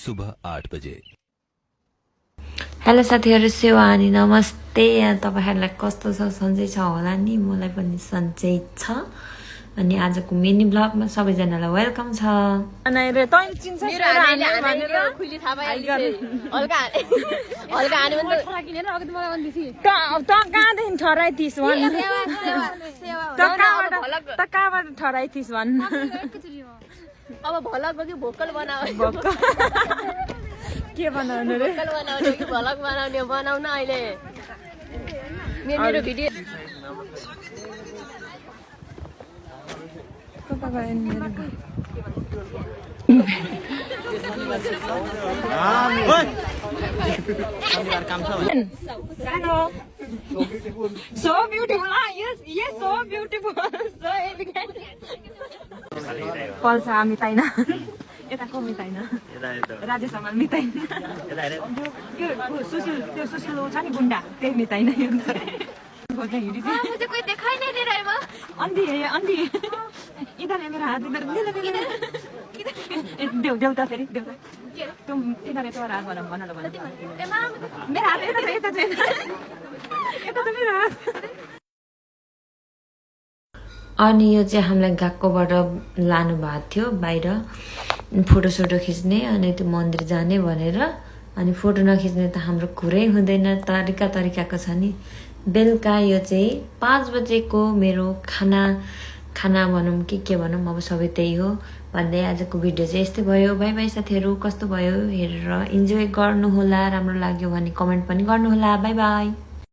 सुबह 8 बजे। हेलो साथीहरु, सेवा अनि नमस्ते। तपाईहरुलाई कस्तो छ? सन्चै छ होला नि? मलाई पनि सन्चै छ। अनि आजको मिनी ब्लगमा सबैजनालाई वेलकम छ। अनाइरे तै चिन्छ मेरो हाने भनेर खुली थाहा पाइहाल्छ। हल्का हल्का हाने भने ठरा किनेर अगाडि मलाई भन्दै थिए। त कहाँदेखि ठराइथिस भन्? सेवा त कहाँबाट ठराइथिस भन्? अब भलक कि भोकल बनाऊ। भोकल के बनाउने रे? भोकल बनाउने कि भलक बनाउने बनाउन अहिले मेरो video So beautiful. Yes, so beautiful. So elegant. पल्छ मिताइन यता को मिताइन राजेश हमाल मिताइन त्यो सुशील छ नि गुन्डा त्यही मिताइन खोज्दै हिँडी मुझे कोई दिखाई नहीं दे रहा है मां अंधी इधर है मेरा हाथ इधर देव देवता फेरि देवता तुम इधर है तो हाथ बना लो मेरा हात यता चाहिँ यता त मेरो हात। अनि यो चाहिँ हामीलाई गाकोबाट लानु भएको थियो बाहिर फोटोसोटो खिच्ने अनि त्यो मन्दिर जाने भनेर। अनि फोटो नखिच्ने त हाम्रो कुरै हुँदैन, तरिकाको छ नि। बेलुका यो चाहिँ 5 बजेको मेरो खाना भनौँ कि के भनौँ, अब सबै त्यही हो भन्दै आजको भिडियो चाहिँ यस्तै भयो। बाइ बाइ साथीहरू, कस्तो भयो हेरेर इन्जोय गर्नुहोला, राम्रो लाग्यो भने कमेन्ट पनि गर्नुहोला। Bye bye.